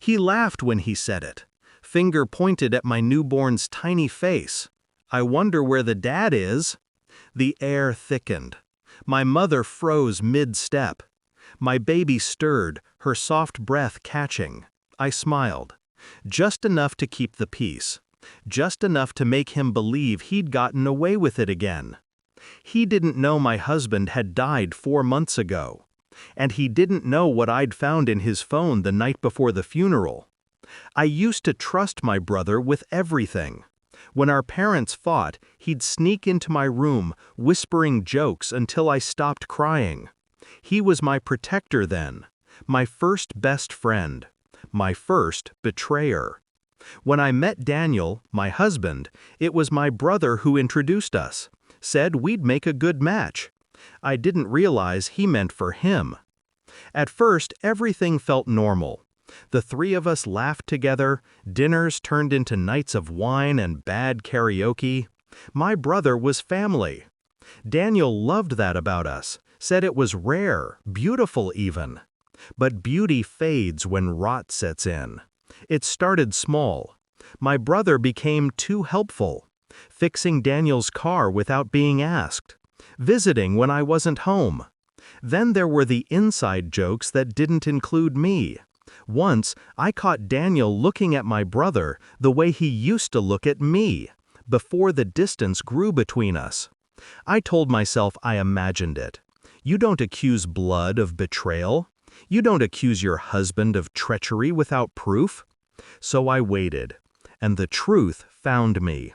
He laughed when he said it. Finger pointed at my newborn's tiny face. I wonder where the dad is. The air thickened. My mother froze mid-step. My baby stirred, her soft breath catching. I smiled. Just enough to keep the peace. Just enough to make him believe he'd gotten away with it again. He didn't know my husband had died 4 months ago. And he didn't know what I'd found in his phone the night before the funeral. I used to trust my brother with everything. When our parents fought, he'd sneak into my room, whispering jokes until I stopped crying. He was my protector then, my first best friend, my first betrayer. When I met Daniel, my husband, it was my brother who introduced us, said we'd make a good match. I didn't realize he meant for him. At first, everything felt normal. The three of us laughed together, dinners turned into nights of wine and bad karaoke. My brother was family. Daniel loved that about us, said it was rare, beautiful even. But beauty fades when rot sets in. It started small. My brother became too helpful, fixing Daniel's car without being asked, visiting when I wasn't home. Then there were the inside jokes that didn't include me. Once, I caught Daniel looking at my brother the way he used to look at me, before the distance grew between us. I told myself I imagined it. You don't accuse blood of betrayal. You don't accuse your husband of treachery without proof. So I waited, and the truth found me.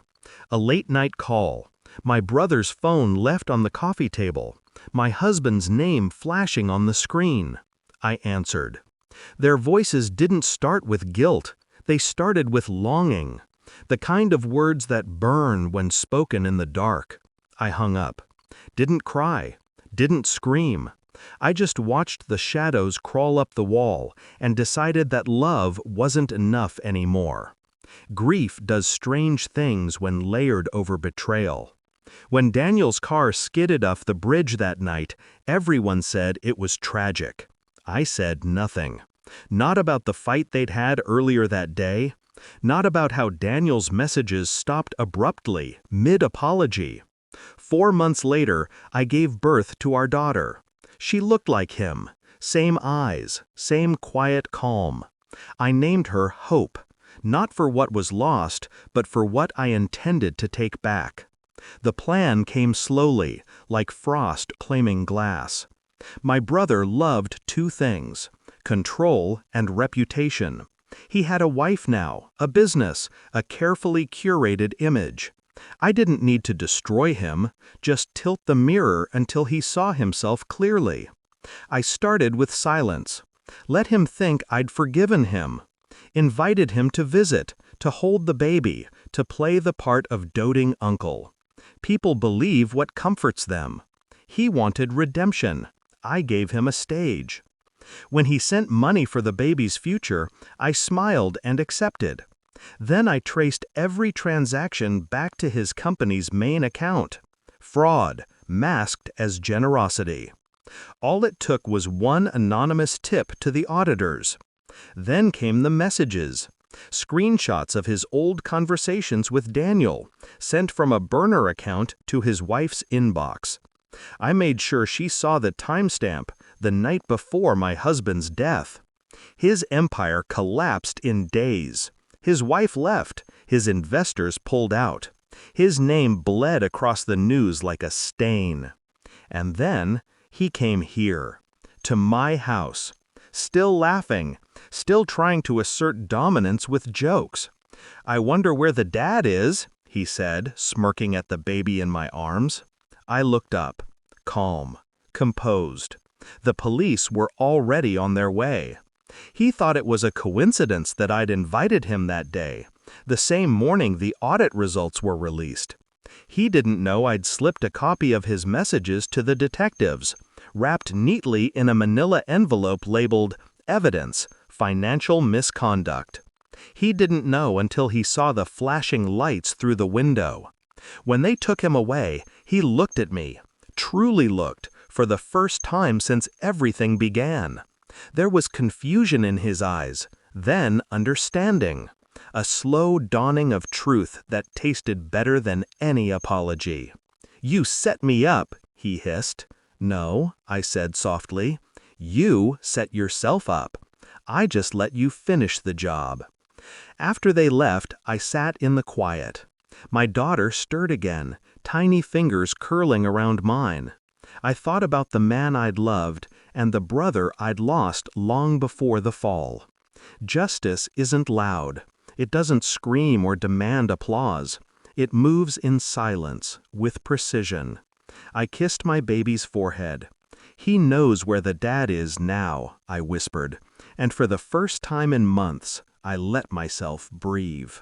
A late-night call. My brother's phone left on the coffee table. My husband's name flashing on the screen. I answered. Their voices didn't start with guilt. They started with longing. The kind of words that burn when spoken in the dark. I hung up. Didn't cry. Didn't scream. I just watched the shadows crawl up the wall and decided that love wasn't enough anymore. Grief does strange things when layered over betrayal. When Daniel's car skidded off the bridge that night, everyone said it was tragic. I said nothing. Not about the fight they'd had earlier that day. Not about how Daniel's messages stopped abruptly, mid-apology. 4 months later, I gave birth to our daughter. She looked like him. Same eyes, same quiet calm. I named her Hope, not for what was lost, but for what I intended to take back. The plan came slowly, like frost claiming glass. My brother loved 2 things, control and reputation. He had a wife now, a business, a carefully curated image. I didn't need to destroy him, just tilt the mirror until he saw himself clearly. I started with silence. Let him think I'd forgiven him. Invited him to visit, to hold the baby, to play the part of doting uncle. People believe what comforts them. He wanted redemption. I gave him a stage. When he sent money for the baby's future, I smiled and accepted. Then I traced every transaction back to his company's main account. Fraud, masked as generosity. All it took was one anonymous tip to the auditors. Then came the messages. Screenshots of his old conversations with Daniel, sent from a burner account to his wife's inbox. I made sure she saw the timestamp, the night before my husband's death. His empire collapsed in days. His wife left. His investors pulled out. His name bled across the news like a stain. And then he came here, to my house, still laughing, still trying to assert dominance with jokes. I wonder where the dad is, he said, smirking at the baby in my arms. I looked up, calm, composed. The police were already on their way. He thought it was a coincidence that I'd invited him that day, the same morning the audit results were released. He didn't know I'd slipped a copy of his messages to the detectives, wrapped neatly in a manila envelope labeled Evidence, Financial Misconduct. He didn't know until he saw the flashing lights through the window. When they took him away, he looked at me, truly looked, for the first time since everything began. There was confusion in his eyes, Then understanding. A slow dawning of truth that tasted better than any apology. "You set me up," he hissed. "No," I said softly. "You set yourself up. I just let you finish the job." After they left, I sat in the quiet. My daughter stirred again, tiny fingers curling around mine. I thought about the man I'd loved and the brother I'd lost long before the fall. Justice isn't loud. It doesn't scream or demand applause. It moves in silence, with precision. I kissed my baby's forehead. "He knows where the dad is now," I whispered, and for the first time in months, I let myself breathe.